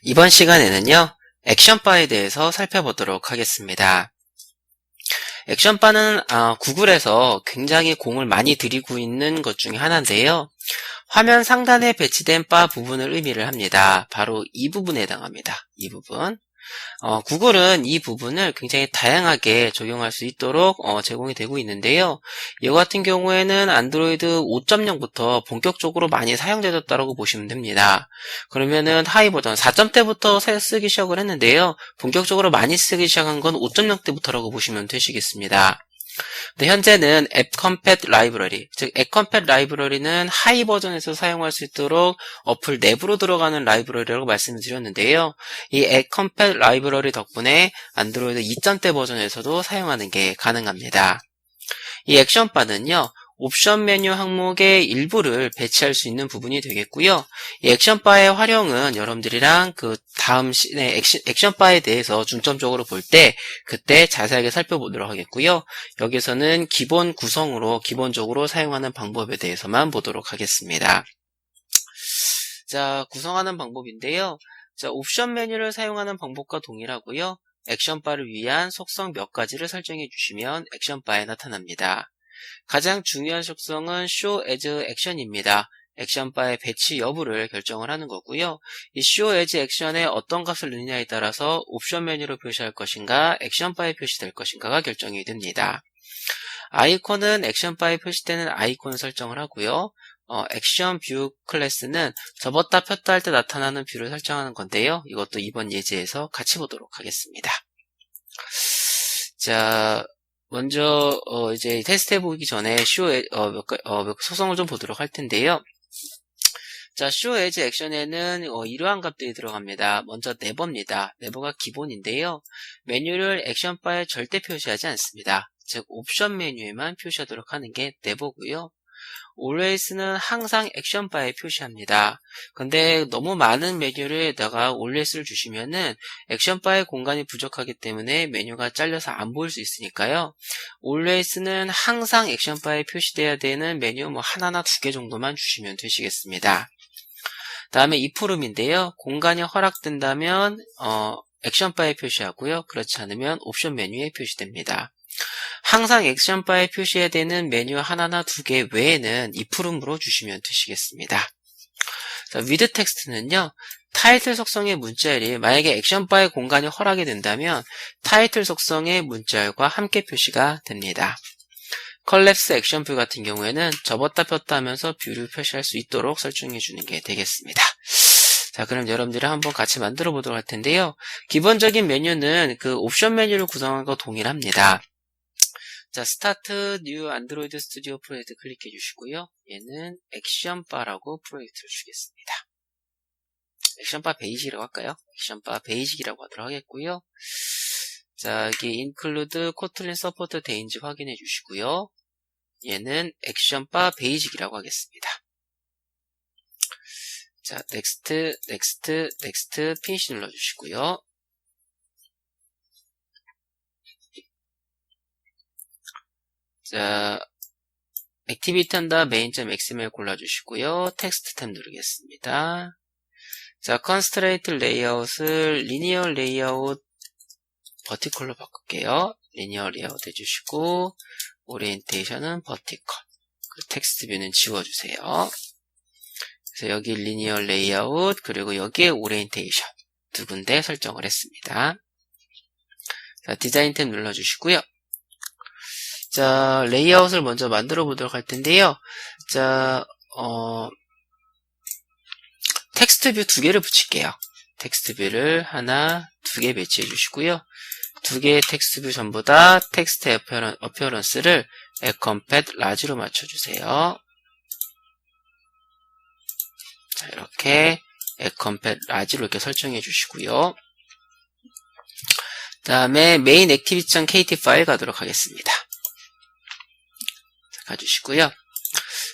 이번 시간에는요, 액션바에 대해서 살펴보도록 하겠습니다. 액션바는 구글에서 굉장히 공을 많이 들이고 있는 것 중에 하나인데요. 화면 상단에 배치된 바 부분을 의미를 합니다. 바로 이 부분에 해당합니다. 이 부분. 구글은 이 부분을 굉장히 다양하게 적용할 수 있도록 제공이 되고 있는데요. 이와 같은 경우에는 안드로이드 5.0부터 본격적으로 많이 사용되었다고 보시면 됩니다. 그러면은 하이 버전 4.0때부터 쓰기 시작을 했는데요. 본격적으로 많이 쓰기 시작한 건 5.0 때부터라고 보시면 되시겠습니다. 현재는 앱컴팻 라이브러리, 즉 앱컴팻 라이브러리는 하이 버전에서 사용할 수 있도록 어플 내부로 들어가는 라이브러리라고 말씀을 드렸는데요. 이 앱컴팻 라이브러리 덕분에 안드로이드 2.0 버전에서도 사용하는 게 가능합니다. 이 액션바는요, 옵션 메뉴 항목의 일부를 배치할 수 있는 부분이 되겠고요. 이 액션바의 활용은 여러분들이랑 그 다음 시간에 액션바에 대해서 중점적으로 볼 때 그때 자세하게 살펴보도록 하겠고요. 여기서는 기본 구성으로 기본적으로 사용하는 방법에 대해서만 보도록 하겠습니다. 자, 구성하는 방법인데요. 자, 옵션 메뉴를 사용하는 방법과 동일하고요. 액션바를 위한 속성 몇 가지를 설정해 주시면 액션바에 나타납니다. 가장 중요한 속성은 Show as Action입니다. 액션바의 배치 여부를 결정을 하는 거고요. 이 Show as Action에 어떤 값을 넣느냐에 따라서 옵션 메뉴로 표시할 것인가, 액션바에 표시될 것인가가 결정이 됩니다. 아이콘은 액션바에 표시되는 아이콘을 설정을 하고요. 액션 뷰 클래스는 접었다 폈다 할 때 나타나는 뷰를 설정하는 건데요. 이것도 이번 예제에서 같이 보도록 하겠습니다. 자, 먼저 이제 테스트 해보기 전에 몇 소성을 좀 보도록 할 텐데요. 자, Show as Action에는 이러한 값들이 들어갑니다. 먼저 네버입니다. 네버가 기본인데요. 메뉴를 액션바에 절대 표시하지 않습니다. 즉 옵션 메뉴에만 표시하도록 하는 게 네버고요. always는 항상 액션바에 표시합니다. 근데 너무 많은 메뉴에다가 always를 주시면은 액션바의 공간이 부족하기 때문에 메뉴가 잘려서 안 보일 수 있으니까요. always는 항상 액션바에 표시돼야 되는 메뉴 하나나 두 개 정도만 주시면 되시겠습니다. 다음에 ifroom인데요. 공간이 허락된다면 액션바에 표시하고요. 그렇지 않으면 옵션 메뉴에 표시됩니다. 항상 액션바에 표시해야 되는 메뉴 하나나 두 개 외에는 ifroom으로 주시면 되시겠습니다. 자, with 텍스트는요. 타이틀 속성의 문자열이 만약에 액션바의 공간이 허락이 된다면 타이틀 속성의 문자열과 함께 표시가 됩니다. 컬랩스 액션 뷰 같은 경우에는 접었다 폈다 하면서 뷰를 표시할 수 있도록 설정해 주는 게 되겠습니다. 자, 그럼 여러분들이 한번 같이 만들어 보도록 할 텐데요. 기본적인 메뉴는 그 옵션 메뉴를 구성한 거 동일합니다. 자, 스타트 뉴 안드로이드 스튜디오 프로젝트 클릭해 주시고요. 얘는 액션바라고 프로젝트를 주겠습니다. 액션바 베이직이라고 할까요? 액션바 베이직이라고 하도록 하겠고요. 자, 여기 include 코틀린 서포트 데인지 확인해 주시고요. 얘는 액션바 베이직이라고 하겠습니다. 자, next, finish 눌러주시고요. 자, 액티비티 한다 main.xml 골라주시고요. 텍스트 탭 누르겠습니다. 자, constraint 레이아웃을 linear layout vertical로 바꿀게요. linear layout 해주시고 오리엔테이션은 vertical. 텍스트 뷰는 지워주세요. 그래서 여기 linear layout 그리고 여기에 오리엔테이션 두 군데 설정을 했습니다. 자, 디자인 탭 눌러주시고요. 자, 레이아웃을 먼저 만들어 보도록 할 텐데요. 자, 텍스트 뷰 두 개를 붙일게요. 텍스트 뷰를 하나, 두 개 배치해 주시고요. 두 개의 텍스트 뷰 전부 다 텍스트 어피어런스를 앱컴팻 라지로 맞춰주세요. 자, 이렇게 앱컴팻 라지로 이렇게 설정해 주시고요. 다음에 main activity.kt 파일 가도록 하겠습니다. 자, 가주시고요.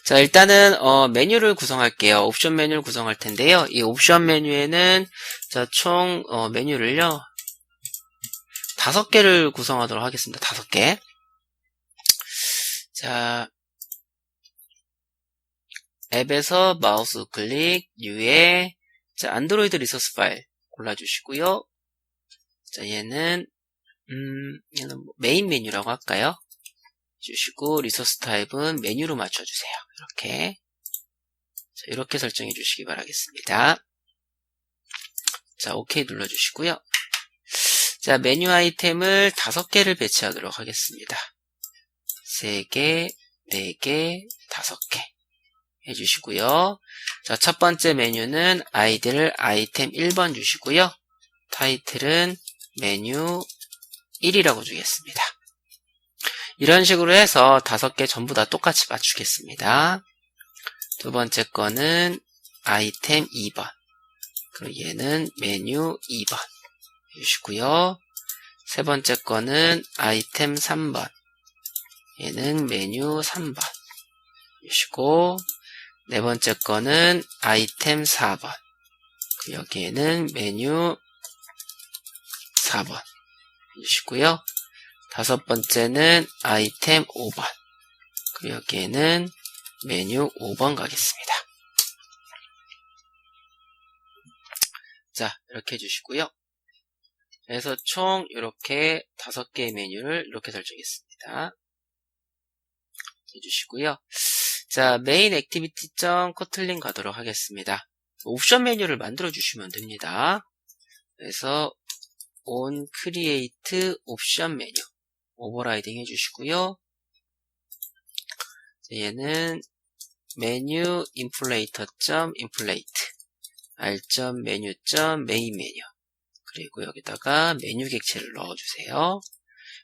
자, 일단은 메뉴를 구성할게요. 옵션 메뉴를 구성할 텐데요. 이 옵션 메뉴에는 자, 총 메뉴를요. 5개를 구성하도록 하겠습니다. 5개. 자, 앱에서 마우스 클릭, U에 자, 안드로이드 리소스 파일 골라주시고요. 자, 얘는 메인 메뉴라고 할까요? 주시고, 리소스 타입은 메뉴로 맞춰주세요. 이렇게. 자, 이렇게 설정해 주시기 바라겠습니다. 자, OK 눌러주시고요. 자, 메뉴 아이템을 5개를 배치하도록 하겠습니다. 3개, 4개, 5개 해주시고요. 자, 첫 번째 메뉴는 아이디를 아이템 1번 주시고요. 타이틀은 메뉴 1이라고 주겠습니다. 이런 식으로 해서 5개 전부 다 똑같이 맞추겠습니다. 두 번째 거는 아이템 2번. 그리고 얘는 메뉴 2번 해주시고요. 세 번째 거는 아이템 3번. 얘는 메뉴 3번 해주시고, 네 번째 거는 아이템 4번. 여기에는 메뉴 4번 해주시고요. 다섯 번째는 아이템 5번. 여기에는 메뉴 5번 가겠습니다. 자, 이렇게 해주시고요. 그래서 총 이렇게 5개의 메뉴를 이렇게 설정했습니다. 해주시고요. 자, 메인 액티비티.코틀린 가도록 하겠습니다. 옵션 메뉴를 만들어 주시면 됩니다. 그래서 on create 옵션 메뉴 오버라이딩 해주시고요. 얘는 메뉴 인플레이터.인플레이트 r.메뉴.메인 메뉴 그리고 여기다가 메뉴 객체를 넣어주세요.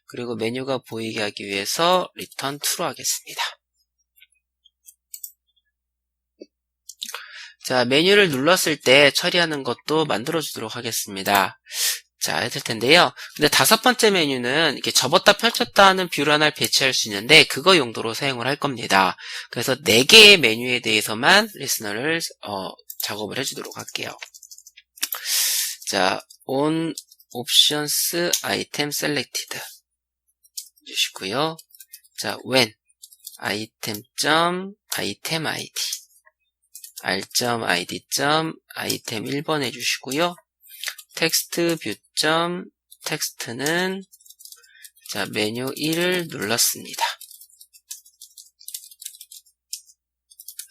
그리고 메뉴가 보이게 하기 위해서 return true로 하겠습니다. 자, 메뉴를 눌렀을 때 처리하는 것도 만들어 주도록 하겠습니다. 자, 해줄 텐데요. 근데 5번째 메뉴는 이렇게 접었다 펼쳤다 하는 뷰를 하나를 배치할 수 있는데 그거 용도로 사용을 할 겁니다. 그래서 4개의 메뉴에 대해서만 리스너를 작업을 해주도록 할게요. 자, on options item selected 해주시고요. 자, when item.item id r.id.item 1번 해주시고요. 텍스트 뷰 텍스트는 자, 메뉴 1을 눌렀습니다.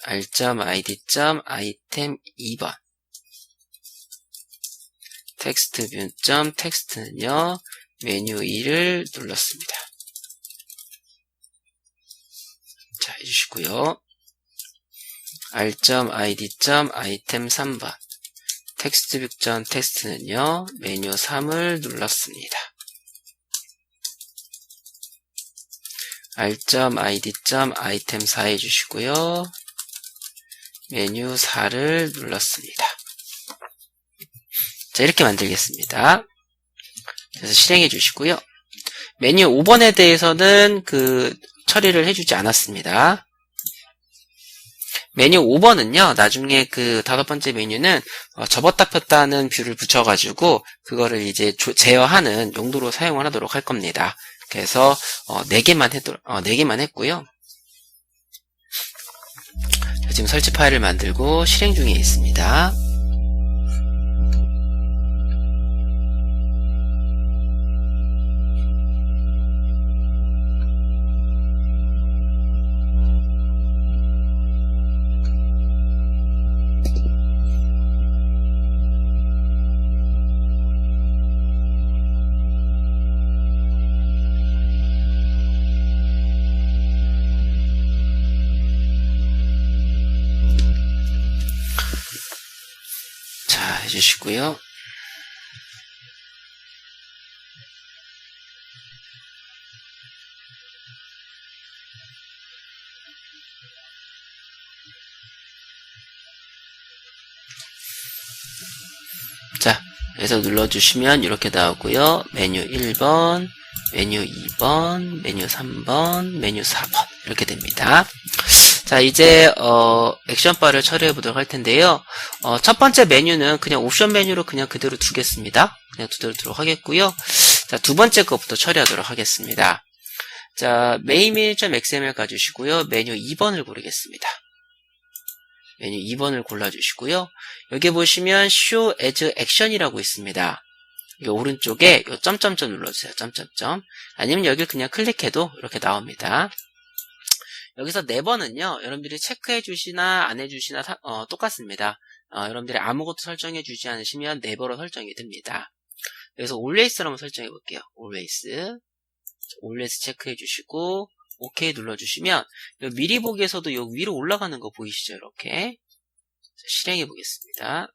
r.id.item 2번 텍스트 뷰 텍스트는요, 메뉴 2를 눌렀습니다. 자, 해주시고요. r.id.item 3번 텍스트 뷰 텍스트는요, 메뉴 3을 눌렀습니다. r.id.item 4 해주시고요. 메뉴 4를 눌렀습니다. 자, 이렇게 만들겠습니다. 그래서 실행해 주시고요. 메뉴 5번에 대해서는 처리를 해주지 않았습니다. 메뉴 5번은요, 나중에 5번째 메뉴는 접었다 폈다 하는 뷰를 붙여가지고 그거를 이제 제어하는 용도로 사용을 하도록 할 겁니다. 그래서 4개만 했고요. 지금 설치 파일을 만들고 실행 중에 있습니다. 해주시고요. 자, 그래서 눌러주시면 이렇게 나오고요. 메뉴 1번, 메뉴 2번, 메뉴 3번, 메뉴 4번 이렇게 됩니다. 자, 이제 액션바를 처리해 보도록 할 텐데요. 첫 번째 메뉴는 그냥 옵션 메뉴로 그냥 그대로 두겠습니다. 그냥 그대로 두도록 하겠고요. 자, 두 번째 것부터 처리하도록 하겠습니다. 자, main.xml 가주시고요. 메뉴 2번을 고르겠습니다. 메뉴 2번을 골라주시고요. 여기 보시면 Show as Action이라고 있습니다. 이 오른쪽에 요 점점점 눌러주세요. 점점점. 아니면 여기를 그냥 클릭해도 이렇게 나옵니다. 여기서 4번은요, 여러분들이 체크해 주시나 안 해주시나 똑같습니다. 여러분들이 아무것도 설정해 주지 않으시면 4번으로 설정이 됩니다. 여기서 always를 한번 설정해 볼게요. always 체크해 주시고 OK 눌러주시면 미리 보기에서도 여기 위로 올라가는 거 보이시죠? 이렇게 실행해 보겠습니다.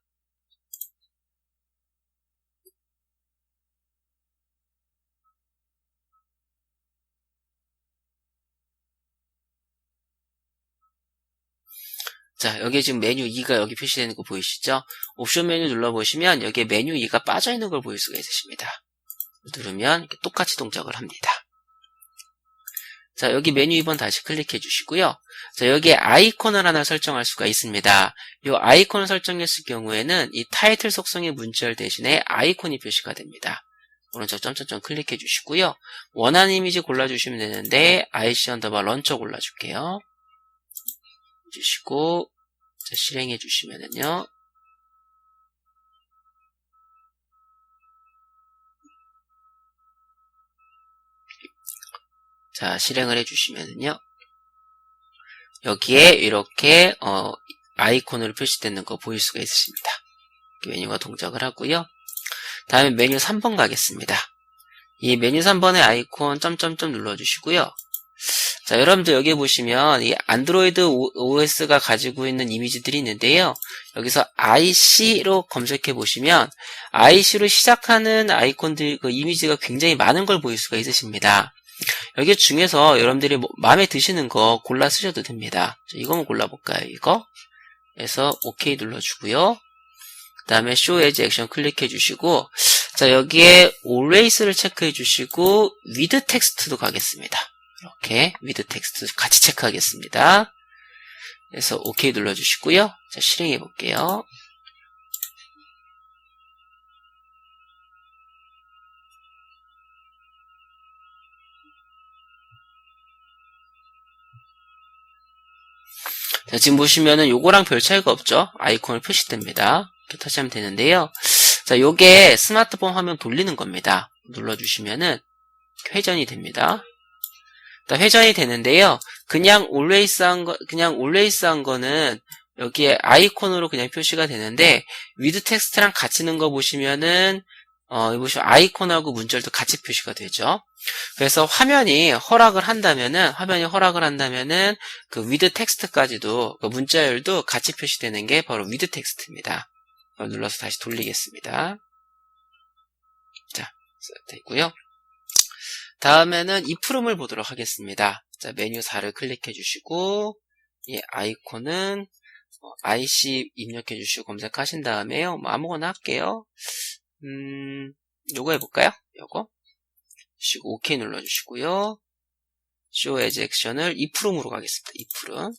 자, 여기 지금 메뉴 2가 여기 표시되는 거 보이시죠? 옵션 메뉴 눌러보시면 여기에 메뉴 2가 빠져있는 걸 보일 수가 있으십니다. 누르면 이렇게 똑같이 동작을 합니다. 자, 여기 메뉴 2번 다시 클릭해 주시고요. 자, 여기에 아이콘을 하나 설정할 수가 있습니다. 이 아이콘을 설정했을 경우에는 이 타이틀 속성의 문자열 대신에 아이콘이 표시가 됩니다. 오른쪽 점점점 클릭해 주시고요. 원하는 이미지 골라주시면 되는데 IC 언더바 런처 골라줄게요. 주시고 자, 실행해 주시면은요. 자, 실행을 해주시면은요. 여기에 이렇게 아이콘으로 표시되는 거 보일 수가 있으십니다. 메뉴가 동작을 하고요. 다음에 메뉴 3번 가겠습니다. 이 메뉴 3번의 아이콘 점점점 눌러주시고요. 자, 여러분들 여기 보시면 이 안드로이드 OS가 가지고 있는 이미지들이 있는데요. 여기서 IC로 검색해 보시면 IC로 시작하는 아이콘들 그 이미지가 굉장히 많은 걸 보일 수가 있으십니다. 여기 중에서 여러분들이 마음에 드시는 거 골라 쓰셔도 됩니다. 자, 이거 한번 골라볼까요? 이거 그래서 OK 눌러주고요. 그 다음에 Show as Action 클릭해 주시고 자, 여기에 Always를 체크해 주시고 With Text도 가겠습니다. 이렇게 with 텍스트 같이 체크하겠습니다. 그래서 OK 눌러주시고요. 자, 실행해 볼게요. 자, 지금 보시면은 요거랑 별 차이가 없죠? 아이콘을 표시됩니다. 이렇게 터치하면 되는데요. 자, 요게 스마트폰 화면 돌리는 겁니다. 눌러주시면은 회전이 됩니다. 회전이 되는데요. 그냥 always 한 거는 여기에 아이콘으로 그냥 표시가 되는데, with 텍스트랑 같이 넣은 거 보시면은, 여기 보시면 아이콘하고 문자열도 같이 표시가 되죠. 그래서 화면이 허락을 한다면은, 그 with 텍스트까지도, 그 문자열도 같이 표시되는 게 바로 with 텍스트입니다. 눌러서 다시 돌리겠습니다. 자, 되고요. 다음에는 이 프롬을 보도록 하겠습니다. 자, 메뉴 4를 클릭해 주시고, 이 아이콘은 IC 입력해 주시고 검색하신 다음에요. 아무거나 할게요. 요거 해볼까요? 요거. 주시고 OK 눌러주시고요. Show as Action을 이 프롬으로 가겠습니다. 이 프롬.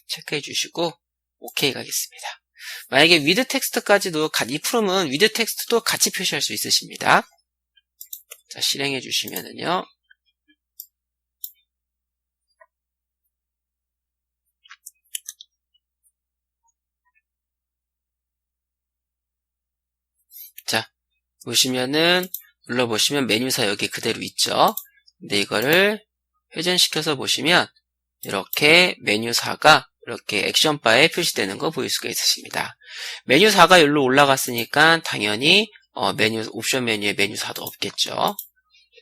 체크해 주시고 OK 가겠습니다. 만약에 with 텍스트까지도, 이 프롬은 with 텍스트도 같이 표시할 수 있으십니다. 자, 실행해 주시면은요. 자, 보시면은, 눌러보시면 메뉴사 여기 그대로 있죠. 근데 이거를 회전시켜서 보시면, 이렇게 메뉴사가 이렇게 액션바에 표시되는 거 보일 수가 있으십니다. 메뉴사가 여기로 올라갔으니까 당연히 옵션 메뉴에 메뉴사도 없겠죠.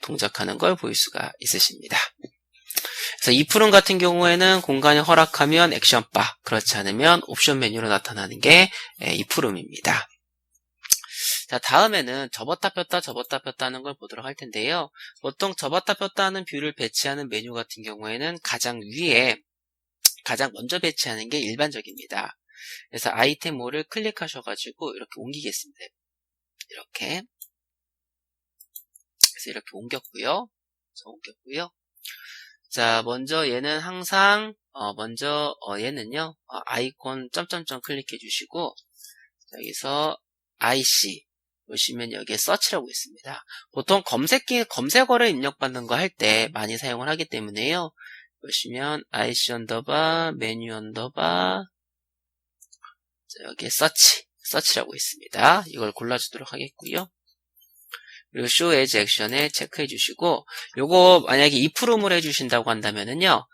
동작하는 걸 보일 수가 있으십니다. 그래서 이 프롬 같은 경우에는 공간이 허락하면 액션바, 그렇지 않으면 옵션 메뉴로 나타나는 게 이 프롬입니다. 자, 다음에는 접었다 폈다 하는 걸 보도록 할 텐데요. 보통 접었다 폈다 하는 뷰를 배치하는 메뉴 같은 경우에는 가장 먼저 배치하는 게 일반적입니다. 그래서 아이템 5를 클릭하셔가지고 이렇게 옮기겠습니다. 이렇게. 그래서 이렇게 옮겼고요. 자, 먼저 얘는 항상, 얘는요, 아이콘 점점점 클릭해 주시고, 여기서 IC, 보시면 여기에 서치라고 있습니다. 보통 검색어를 입력받는 거 할 때 많이 사용을 하기 때문에요. 보시면 IC 언더바, 메뉴 언더바, 자, 여기에 서치라고 있습니다. 이걸 골라주도록 하겠고요. 그리고 show as action에 체크해 주시고, 요거 만약에 if로물 해주신다고 한다면은요,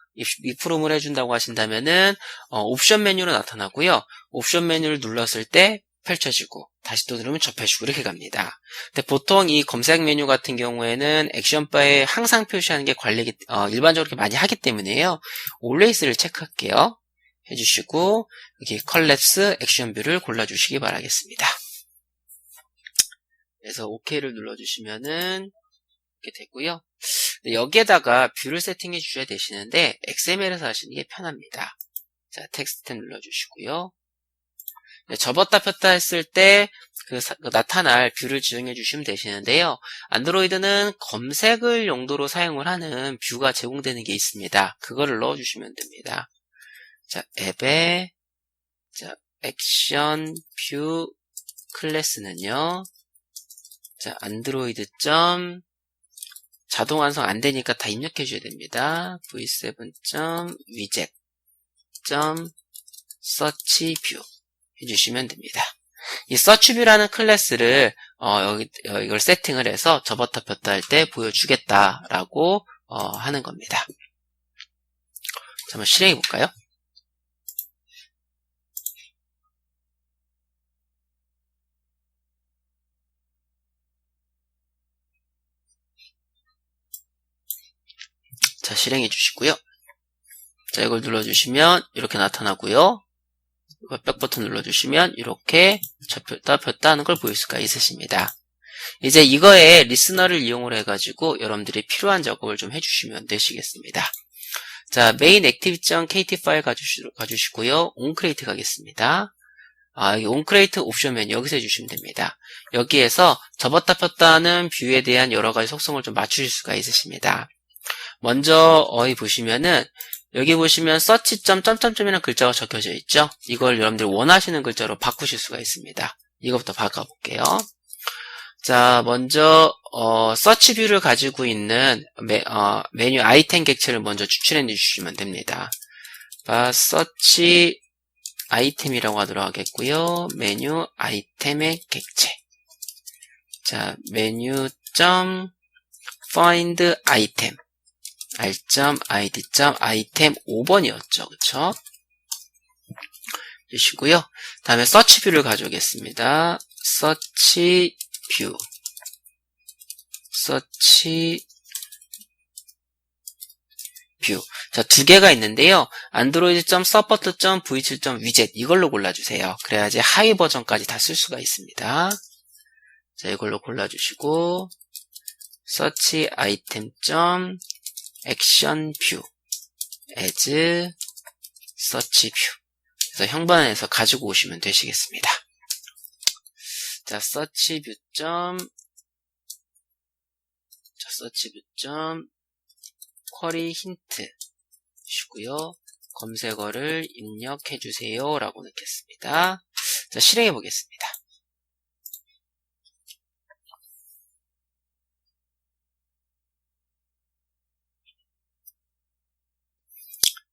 if로물 해준다고 하신다면은, 옵션 메뉴로 나타나고요. 옵션 메뉴를 눌렀을 때 펼쳐지고, 다시 또 누르면 접혀지고, 이렇게 갑니다. 근데 보통 이 검색 메뉴 같은 경우에는 액션바에 항상 표시하는 게 일반적으로 많이 하기 때문에요. always를 체크할게요. 해주시고, 여기 collapse 액션 뷰를 골라주시기 바라겠습니다. 그래서 OK를 눌러주시면은 이렇게 되고요. 여기에다가 뷰를 세팅해 주셔야 되시는데 XML에서 하시는 게 편합니다. 자, 텍스트 탭 눌러주시고요. 접었다 폈다 했을 때 나타날 뷰를 지정해 주시면 되시는데요. 안드로이드는 검색을 용도로 사용을 하는 뷰가 제공되는 게 있습니다. 그거를 넣어주시면 됩니다. 자, 앱에 자, 액션 뷰 클래스는요. 자, 안드로이드 자동 완성 안 되니까 다 입력해 줘야 됩니다. v7.widget search view 해주시면 됩니다. 이 search view라는 클래스를 이걸 세팅을 해서 접었다 폈다 할 때 보여주겠다라고 하는 겁니다. 자, 한번 실행해 볼까요? 자, 실행해 주시고요. 자, 이걸 눌러주시면 이렇게 나타나고요. 이거 백 버튼 눌러주시면 이렇게 접혔다 폈다 하는 걸 보일 수가 있으십니다. 이제 이거에 리스너를 이용을 해가지고 여러분들이 필요한 작업을 좀 해주시면 되시겠습니다. 자, main activity.kt 파일 가주시고요. onCreate 가겠습니다. 여기 onCreate 옵션 메뉴 여기서 해주시면 됩니다. 여기에서 접었다 폈다 하는 뷰에 대한 여러 가지 속성을 좀 맞추실 수가 있으십니다. 먼저 보시면은 여기 보시면 search 점점점이라는 글자가 적혀져 있죠. 이걸 여러분들이 원하시는 글자로 바꾸실 수가 있습니다. 이것부터 바꿔볼게요. 자, 먼저 서치 뷰를 가지고 있는 메뉴 아이템 객체를 먼저 추출해 주시면 됩니다. 서치 아이템이라고 하도록 하겠고요. 메뉴 아이템의 객체. 자, 메뉴 find item r.id.item 5번이었죠. 그쵸? 주시고요. 다음에 서치 뷰를 가져오겠습니다. 서치 뷰. 자, 두 개가 있는데요. android.support.v7.widget 이걸로 골라주세요. 그래야지 하위 버전까지 다 쓸 수가 있습니다. 자, 이걸로 골라주시고 search item. action view as search view. 그래서 형반에서 가지고 오시면 되시겠습니다. 자, search view. query 힌트 주시고요. 검색어를 입력해 주세요 라고 넣겠습니다. 자, 실행해 보겠습니다.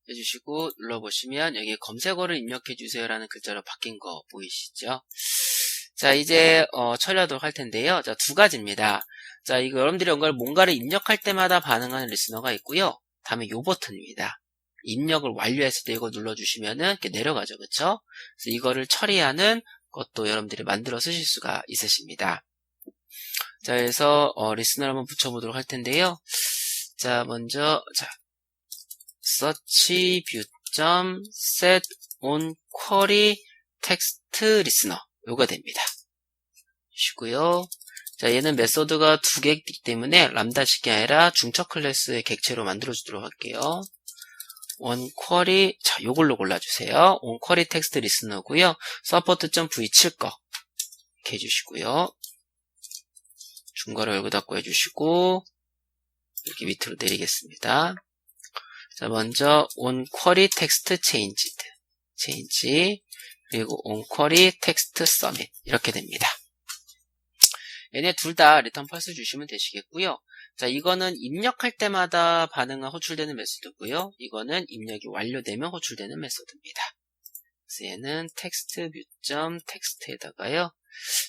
해주시고 눌러보시면 여기 검색어를 입력해 주세요 라는 글자로 바뀐 거 보이시죠? 자, 이제 처리하도록 할 텐데요. 자, 두 가지입니다. 자, 이거 여러분들이 뭔가를 입력할 때마다 반응하는 리스너가 있고요. 다음에 요 버튼입니다. 입력을 완료했을 때 이거 눌러주시면은 이렇게 내려가죠. 그쵸? 그래서 이거를 처리하는 것도 여러분들이 만들어 쓰실 수가 있으십니다. 자, 그래서 리스너를 한번 붙여보도록 할 텐데요. 자, 먼저 search view.set on query text listener 요가 됩니다. 주시고요. 자, 얘는 메소드가 두 개이기 때문에 람다식이 아니라 중첩 클래스의 객체로 만들어 주도록 할게요. on query 자, 요걸로 골라주세요. on query text listener고요. support.v7 거 이렇게 해주시고요. 중괄호 열고 닫고 해주시고 이렇게 밑으로 내리겠습니다. 자, 먼저 on query text change 그리고 on query text submit 이렇게 됩니다. 얘네 둘 다 return false 주시면 되시겠고요. 자, 이거는 입력할 때마다 반응이 호출되는 메소드고요. 이거는 입력이 완료되면 호출되는 메소드입니다. 그래서 얘는 텍스트 뷰 텍스트에다가요.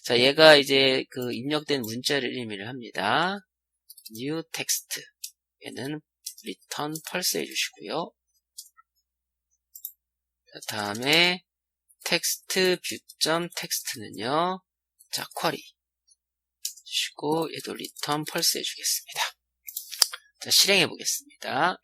자, 얘가 이제 그 입력된 문자를 의미를 합니다. new text. 얘는 return pulse 해주시고요. 자, 다음에 텍스트 뷰 텍스트는요. 자, 쿼리 주시고 얘도 return pulse 해주겠습니다. 자, 실행해 보겠습니다.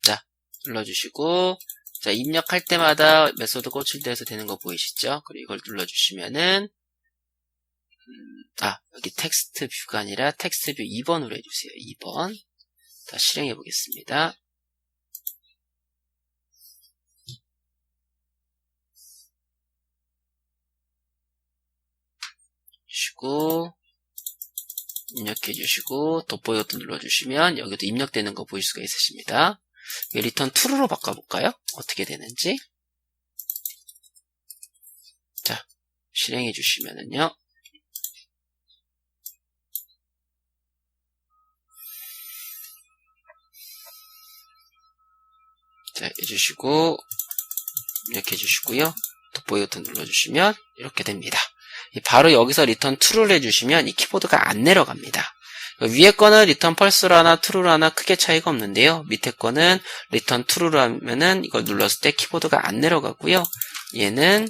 자, 눌러주시고, 자, 입력할 때마다 메소드 꽂힐 때에서 되는 거 보이시죠? 그리고 이걸 눌러주시면은, 여기 텍스트 뷰가 아니라 텍스트 뷰 2번으로 해주세요. 2번. 자, 실행해 보겠습니다. 주시고, 입력해 주시고, 돋보기 버튼 눌러주시면, 여기도 입력되는 거 보일 수가 있으십니다. 리턴 true로 바꿔볼까요? 어떻게 되는지. 자, 실행해 주시면은요. 자, 해주시고, 입력해 주시고요. 돋보기 버튼 눌러주시면 이렇게 됩니다. 바로 여기서 리턴 true를 해주시면 이 키보드가 안 내려갑니다. 위에 거는 리턴 펄스라나 true라나 크게 차이가 없는데요. 밑에 거는 리턴 true로 하면은 이걸 눌렀을 때 키보드가 안 내려가고요. 얘는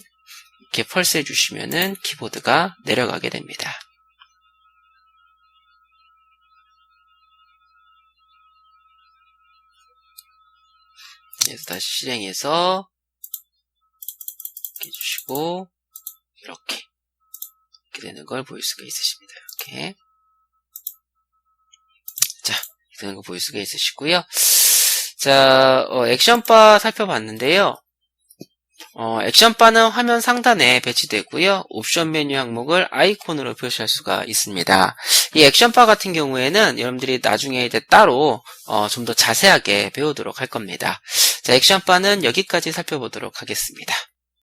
이렇게 펄스 해주시면은 키보드가 내려가게 됩니다. 그래서 다시 실행해서 이렇게 해주시고 이렇게 되는 걸 보일 수가 있으십니다. 이렇게. 자, 되는 거 보일 수가 있으시고요. 자, 액션바 살펴봤는데요. 액션바는 화면 상단에 배치되고요. 옵션 메뉴 항목을 아이콘으로 표시할 수가 있습니다. 이 액션바 같은 경우에는 여러분들이 나중에 이제 따로 좀 더 자세하게 배우도록 할 겁니다. 자, 액션바는 여기까지 살펴보도록 하겠습니다.